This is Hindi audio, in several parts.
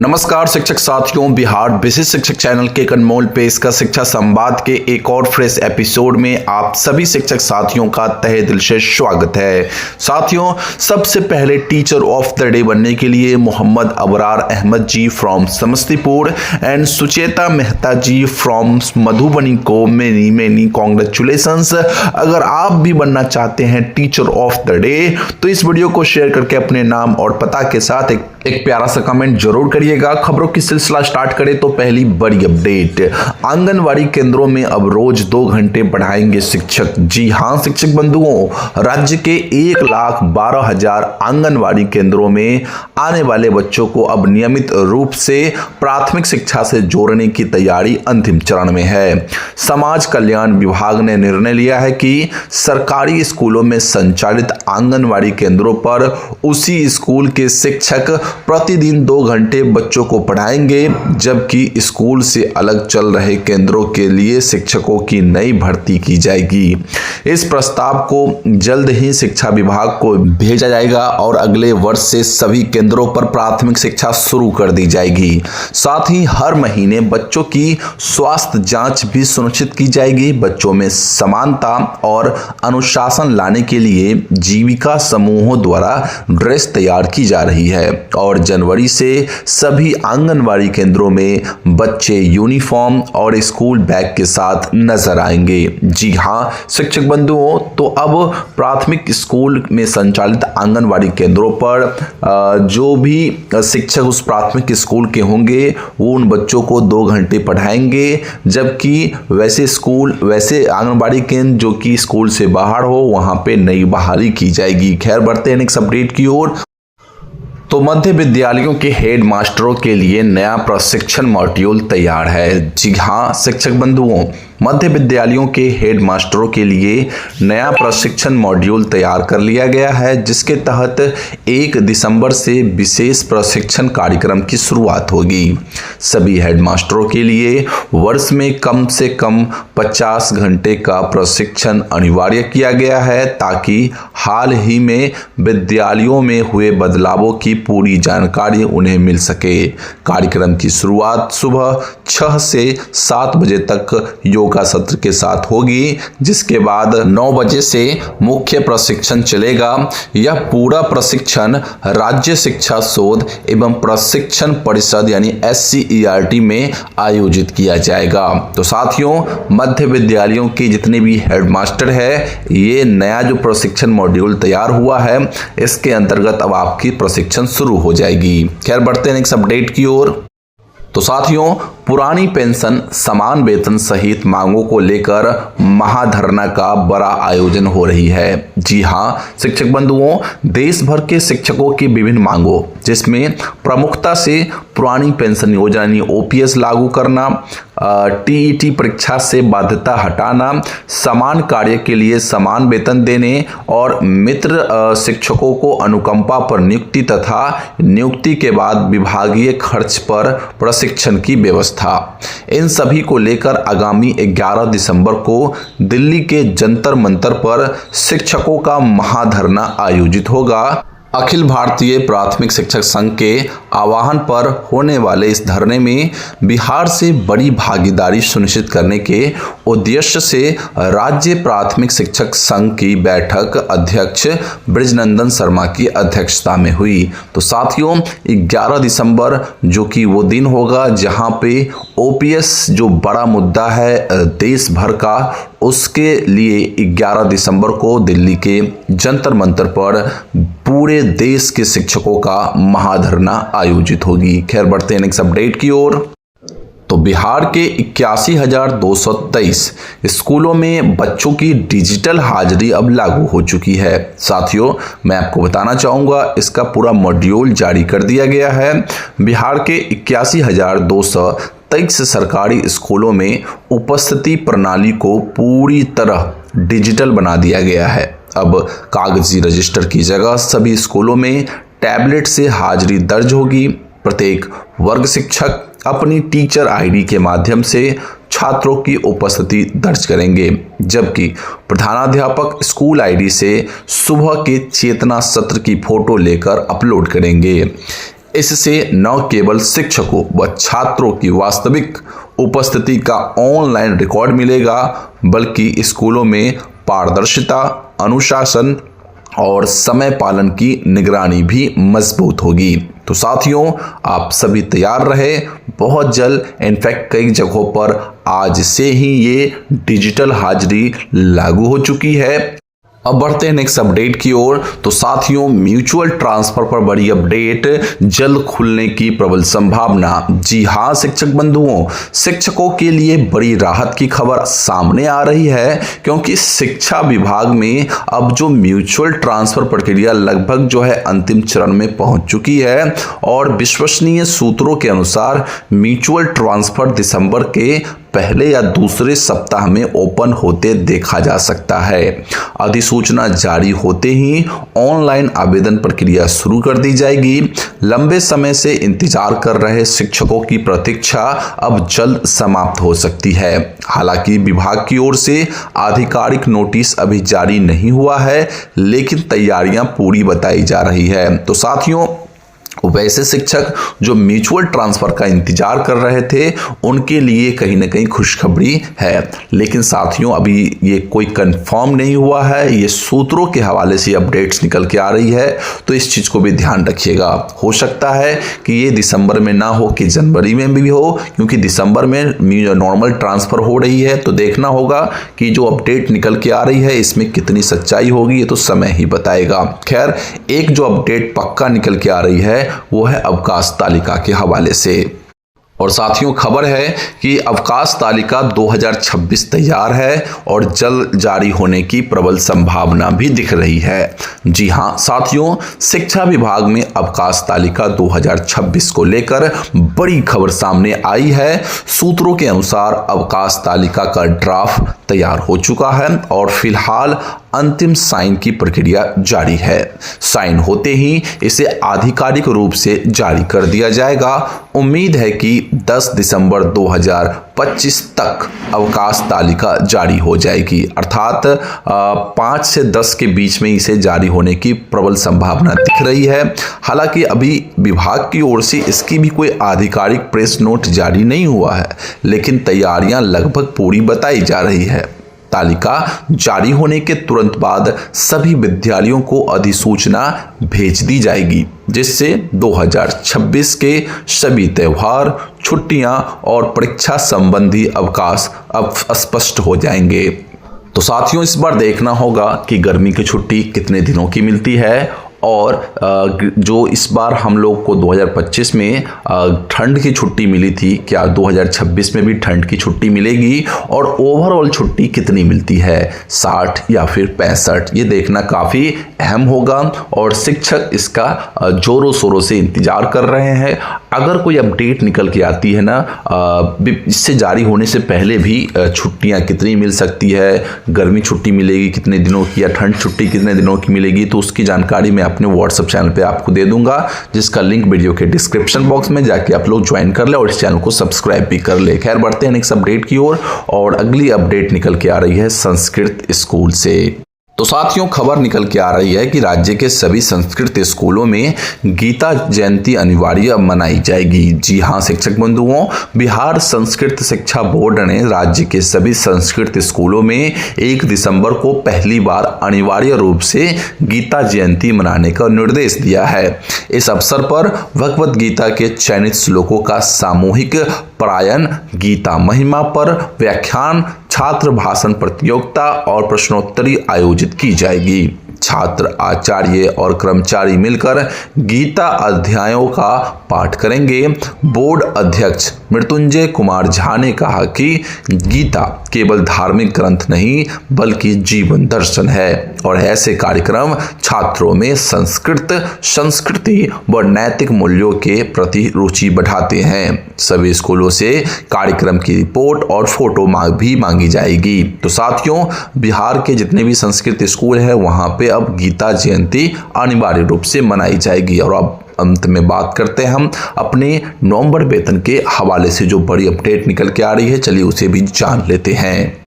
नमस्कार शिक्षक साथियों, बिहार बेसिक शिक्षक चैनल के एक अनमोल पेश का शिक्षा संवाद के एक और फ्रेश एपिसोड में आप सभी शिक्षक साथियों का तहे दिल से स्वागत है। साथियों, सबसे पहले टीचर ऑफ द डे बनने के लिए Mohammad Abrar Ahmed ji from Samastipur and Sucheta Mehta ji from Madhubani को मेनी कॉन्ग्रेचुलेशंस। अगर आप भी बनना चाहते हैं टीचर ऑफ द डे तो इस वीडियो को शेयर करके अपने नाम और पता के साथ एक प्यारा सा कमेंट जरूर करिएगा। खबरों की सिलसिला स्टार्ट करें तो पहली बड़ी अपडेट, आंगनवाड़ी केंद्रों में अब रोज 2 घंटे पढ़ाएंगे शिक्षक। जी हां शिक्षक बंधुओं, राज्य के 1,12,000 आंगनवाड़ी केंद्रों में आने वाले बच्चों को अब नियमित रूप से प्राथमिक शिक्षा से जोड़ने की तैयारी अंतिम चरण में है। समाज कल्याण विभाग ने निर्णय लिया है कि सरकारी स्कूलों में संचालित आंगनवाड़ी केंद्रों पर उसी स्कूल के शिक्षक प्रतिदिन 2 घंटे बच्चों को पढ़ाएंगे, जबकि स्कूल से अलग चल रहे केंद्रों के लिए शिक्षकों की नई भर्ती की जाएगी। इस प्रस्ताव को जल्द ही शिक्षा विभाग को भेजा जाएगा और अगले वर्ष से सभी केंद्रों पर प्राथमिक शिक्षा शुरू कर दी जाएगी। साथ ही हर महीने बच्चों की स्वास्थ्य जांच भी सुनिश्चित की जाएगी। बच्चों में समानता और अनुशासन लाने के लिए जीविका समूहों द्वारा ड्रेस तैयार की जा रही है और जनवरी से सभी आंगनवाड़ी केंद्रों में बच्चे यूनिफॉर्म और स्कूल बैग के साथ नजर आएंगे। जी हां शिक्षक बंधुओं, तो अब प्राथमिक स्कूल में संचालित आंगनवाड़ी केंद्रों पर जो भी शिक्षक उस प्राथमिक स्कूल के होंगे वो उन बच्चों को 2 घंटे पढ़ाएंगे, जबकि वैसे आंगनवाड़ी केंद्र जो कि स्कूल से बाहर हो वहां पे नई बहाली की जाएगी। खैर बढ़ते हैं नेक्स्ट अपडेट की ओर। तो मध्य विद्यालयों के हेड मास्टरों के लिए नया प्रशिक्षण मॉड्यूल तैयार है। जी हाँ शिक्षक बंधुओं, मध्य विद्यालयों के हेड मास्टरों के लिए नया प्रशिक्षण मॉड्यूल तैयार कर लिया गया है, जिसके तहत 1 दिसंबर से विशेष प्रशिक्षण कार्यक्रम की शुरुआत होगी। सभी हेड मास्टरों के लिए वर्ष में कम से कम 50 घंटे का प्रशिक्षण अनिवार्य किया गया है, ताकि हाल ही में विद्यालयों में हुए बदलावों की पूरी जानकारी उन्हें मिल सके। कार्यक्रम की शुरुआत सुबह 6 से 7 बजे तक योगा सत्र के साथ होगी, जिसके बाद 9 बजे से मुख्य प्रशिक्षण चलेगा। यह पूरा प्रशिक्षण राज्य शिक्षा शोध एवं प्रशिक्षण परिषद यानी SCERT में आयोजित किया जाएगा। तो साथियों, मध्य विद्यालयों के जितने भी हेडमास्टर है, ये नया जो प्रशिक्षण मॉड्यूल तैयार हुआ है इसके अंतर्गत अब आपकी प्रशिक्षण शुरू हो जाएगी। खैर बढ़ते हैं नेक्स्ट अपडेट की ओर। तो साथियों, पुरानी पेंशन, समान वेतन सहित मांगों को लेकर महाधरना का बड़ा आयोजन हो रही है। जी हां शिक्षक बंधुओं, देश भर के शिक्षकों की विभिन्न मांगों, जिसमें प्रमुखता से पुरानी पेंशन योजना यानी OPS लागू करना, TET परीक्षा से बाध्यता हटाना, समान कार्य के लिए समान वेतन देने और मित्र शिक्षकों को अनुकंपा पर नियुक्ति तथा नियुक्ति के बाद विभागीय खर्च पर प्रशिक्षण की व्यवस्था, इन सभी को लेकर आगामी 11 दिसंबर को दिल्ली के जंतर मंतर पर शिक्षकों का महाधरना आयोजित होगा। अखिल भारतीय प्राथमिक शिक्षक संघ के आह्वान पर होने वाले इस धरने में बिहार से बड़ी भागीदारी सुनिश्चित करने के उद्देश्य से राज्य प्राथमिक शिक्षक संघ की बैठक अध्यक्ष ब्रिजनंदन शर्मा की अध्यक्षता में हुई। तो साथियों, 11 दिसंबर जो कि वो दिन होगा जहां पे OPS जो बड़ा मुद्दा है देश भर का, उसके लिए 11 दिसंबर को दिल्ली के जंतर मंतर पर पूरे देश के शिक्षकों का महाधरना आयोजित होगी। खैर बढ़ते हैं नेक्स्ट अपडेट की ओर। तो बिहार के 81,223 स्कूलों में बच्चों की डिजिटल हाजिरी अब लागू हो चुकी है। साथियों, मैं आपको बताना चाहूँगा, इसका पूरा मॉड्यूल जारी कर दिया गया है। बिहार के 81,223 सरकारी स्कूलों में उपस्थिति प्रणाली को पूरी तरह डिजिटल बना दिया गया है। अब कागजी रजिस्टर की जगह सभी स्कूलों में टैबलेट से हाजिरी दर्ज होगी। प्रत्येक वर्ग शिक्षक अपनी टीचर ID के माध्यम से छात्रों की उपस्थिति दर्ज करेंगे, जबकि प्रधानाध्यापक स्कूल ID से सुबह के चेतना सत्र की फोटो लेकर अपलोड करेंगे। इससे न केवल शिक्षकों व छात्रों की वास्तविक उपस्थिति का ऑनलाइन रिकॉर्ड मिलेगा, बल्कि स्कूलों में पारदर्शिता, अनुशासन और समय पालन की निगरानी भी मजबूत होगी। तो साथियों, आप सभी तैयार रहे। बहुत जल्द, इनफैक्ट कई जगहों पर आज से ही ये डिजिटल हाजिरी लागू हो चुकी है। अब बढ़ते हैं नेक्स्ट अपडेट की ओर। तो साथियों, म्यूचुअल ट्रांसफर पर बड़ी अपडेट, जल्द खुलने की प्रबल संभावना। जी हां शिक्षक बंधुओं, शिक्षकों के लिए बड़ी राहत की खबर सामने आ रही है, क्योंकि शिक्षा विभाग में अब जो म्यूचुअल ट्रांसफर प्रक्रिया लगभग जो है अंतिम चरण में पहुंच चुकी है और विश्वसनीय सूत्रों के अनुसार म्यूचुअल ट्रांसफर दिसंबर के पहले या दूसरे सप्ताह में ओपन होते देखा जा सकता है। अधिसूचना जारी होते ही ऑनलाइन आवेदन प्रक्रिया शुरू कर दी जाएगी। लंबे समय से इंतजार कर रहे शिक्षकों की प्रतीक्षा अब जल्द समाप्त हो सकती है। हालांकि विभाग की ओर से आधिकारिक नोटिस अभी जारी नहीं हुआ है, लेकिन तैयारियां पूरी बताई जा रही है। तो साथियों, वैसे शिक्षक जो म्यूचुअल ट्रांसफर का इंतजार कर रहे थे, उनके लिए कहीं ना कहीं खुशखबरी है। लेकिन साथियों, अभी ये कोई कंफर्म नहीं हुआ है, ये सूत्रों के हवाले से अपडेट्स निकल के आ रही है, तो इस चीज़ को भी ध्यान रखिएगा। हो सकता है कि ये दिसंबर में ना हो कि जनवरी में भी हो, क्योंकि दिसंबर में नॉर्मल ट्रांसफ़र हो रही है। तो देखना होगा कि जो अपडेट निकल के आ रही है इसमें कितनी सच्चाई होगी, ये तो समय ही बताएगा। खैर, एक जो अपडेट पक्का निकल के आ रही है वो है अवकाश तालिका के हवाले से। और साथियों, खबर है कि अवकाश तालिका 2026 तैयार है और जल्द जारी होने की प्रबल संभावना भी दिख रही है। जी हां साथियों, शिक्षा विभाग में अवकाश तालिका 2026 को लेकर बड़ी खबर सामने आई है। सूत्रों के अनुसार अवकाश तालिका का ड्राफ्ट तैयार हो चुका है और फिलहाल अंतिम साइन की प्रक्रिया जारी है। साइन होते ही इसे आधिकारिक रूप से जारी कर दिया जाएगा। उम्मीद है कि 10 दिसंबर 2025 तक अवकाश तालिका जारी हो जाएगी, अर्थात 5 से 10 के बीच में इसे जारी होने की प्रबल संभावना दिख रही है। हालांकि अभी विभाग की ओर से इसकी भी कोई आधिकारिक प्रेस नोट जारी नहीं हुआ है, लेकिन तैयारियां लगभग पूरी बताई जा रही है। तालिका जारी होने के तुरंत बाद सभी विद्यालयों को अधिसूचना भेज दी जाएगी, जिससे 2026 के सभी त्योहार, छुट्टियां और परीक्षा संबंधी अवकाश अब स्पष्ट हो जाएंगे। तो साथियों, इस बार देखना होगा कि गर्मी की छुट्टी कितने दिनों की मिलती है और जो इस बार हम लोग को 2025 में ठंड की छुट्टी मिली थी, क्या 2026 में भी ठंड की छुट्टी मिलेगी और ओवरऑल छुट्टी कितनी मिलती है, 60 या फिर 65, ये देखना काफ़ी अहम होगा और शिक्षक इसका जोरों शोरों से इंतजार कर रहे हैं। अगर कोई अपडेट निकल के आती है ना, इससे जारी होने से पहले भी छुट्टियां कितनी मिल सकती है, गर्मी छुट्टी मिलेगी कितने दिनों की या ठंड छुट्टी कितने दिनों की मिलेगी, तो उसकी जानकारी मैं अपने व्हाट्सएप चैनल पे आपको दे दूंगा, जिसका लिंक वीडियो के डिस्क्रिप्शन बॉक्स में जाके आप लोग ज्वाइन कर ले और इस चैनल को सब्सक्राइब भी कर ले। खैर, बढ़ते हैं नेक्स्ट अपडेट की ओर और अगली अपडेट निकल के आ रही है संस्कृत स्कूल से। तो साथियों, खबर निकल के आ रही है कि राज्य के सभी संस्कृत स्कूलों में गीता जयंती अनिवार्य मनाई जाएगी। जी हां शिक्षक बंधुओं, बिहार संस्कृत शिक्षा बोर्ड ने राज्य के सभी संस्कृत स्कूलों में 1 दिसंबर को पहली बार अनिवार्य रूप से गीता जयंती मनाने का निर्देश दिया है। इस अवसर पर भगवत गीता के चयनित श्लोकों का सामूहिक पारायण, गीता महिमा पर व्याख्यान, छात्र भाषण प्रतियोगिता और प्रश्नोत्तरी आयोजित की जाएगी। छात्र, आचार्य और कर्मचारी मिलकर गीता अध्यायों का पाठ करेंगे। बोर्ड अध्यक्ष मृत्युंजय कुमार झा ने कहा कि गीता केवल धार्मिक ग्रंथ नहीं बल्कि जीवन दर्शन है और ऐसे कार्यक्रम छात्रों में संस्कृति व नैतिक मूल्यों के प्रति रुचि बढ़ाते हैं। सभी स्कूलों से कार्यक्रम की रिपोर्ट और फोटो भी मांगी जाएगी। तो साथियों, बिहार के जितने भी संस्कृत स्कूल है वहां पे अब गीता जयंती अनिवार्य रूप से मनाई जाएगी। और अब अंत में बात करते हैं हम अपने नवंबर वेतन के हवाले से जो बड़ी अपडेट निकल के आ रही है, चलिए उसे भी जान लेते हैं।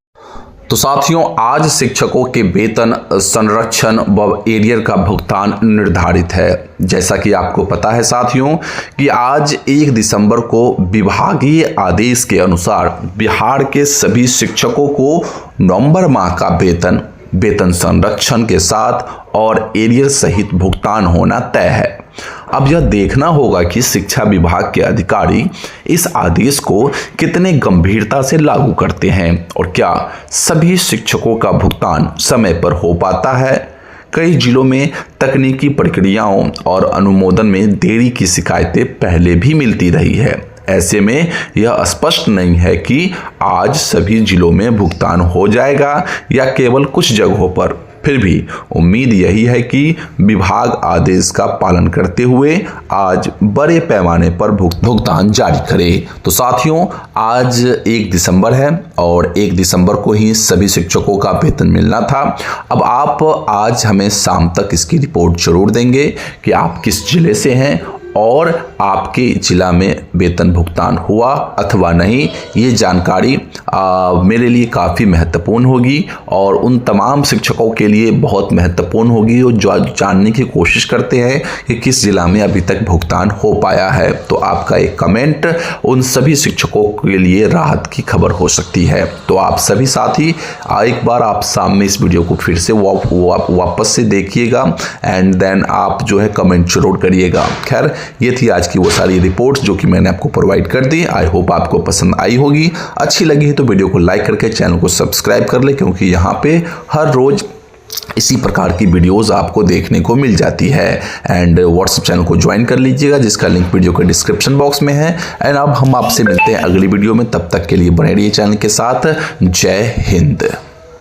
तो साथियों, आज शिक्षकों के वेतन, संरक्षण व एरियर का भुगतान निर्धारित है। जैसा कि आपको पता है साथियों कि आज 1 दिसंबर को विभागीय आदेश के अनुसार बिहार के सभी शिक्षकों को नवंबर माह का वेतन संरक्षण के साथ और एरियर सहित भुगतान होना तय है। अब यह देखना होगा कि शिक्षा विभाग के अधिकारी इस आदेश को कितने गंभीरता से लागू करते हैं और क्या सभी शिक्षकों का भुगतान समय पर हो पाता है। कई जिलों में तकनीकी प्रक्रियाओं और अनुमोदन में देरी की शिकायतें पहले भी मिलती रही है। ऐसे में यह स्पष्ट नहीं है कि आज सभी जिलों में भुगतान हो जाएगा या केवल कुछ जगहों पर। फिर भी उम्मीद यही है कि विभाग आदेश का पालन करते हुए आज बड़े पैमाने पर भुगतान जारी करे। तो साथियों, आज 1 दिसंबर है और 1 दिसंबर को ही सभी शिक्षकों का वेतन मिलना था। अब आप आज हमें शाम तक इसकी रिपोर्ट जरूर देंगे कि आप किस जिले से हैं और आपके जिला में वेतन भुगतान हुआ अथवा नहीं। ये जानकारी मेरे लिए काफ़ी महत्वपूर्ण होगी और उन तमाम शिक्षकों के लिए बहुत महत्वपूर्ण होगी जो जानने की कोशिश करते हैं कि किस जिला में अभी तक भुगतान हो पाया है। तो आपका एक कमेंट उन सभी शिक्षकों के लिए राहत की खबर हो सकती है। तो आप सभी साथी एक बार आप सामने इस वीडियो को फिर से वापस से देखिएगा एंड देन आप जो है कमेंट जरूर करिएगा। खैर, ये थी आज की वो सारी रिपोर्ट्स जो कि मैंने आपको प्रोवाइड कर दी। आई होप आपको पसंद आई होगी। अच्छी लगी है तो वीडियो को लाइक करके चैनल को सब्सक्राइब कर ले, क्योंकि यहाँ पे हर रोज इसी प्रकार की वीडियोस आपको देखने को मिल जाती है। एंड व्हाट्सएप चैनल को ज्वाइन कर लीजिएगा जिसका लिंक वीडियो के डिस्क्रिप्शन बॉक्स में है। एंड अब हम आपसे मिलते हैं अगली वीडियो में, तब तक के लिए बने रहिए चैनल के साथ। जय हिंद।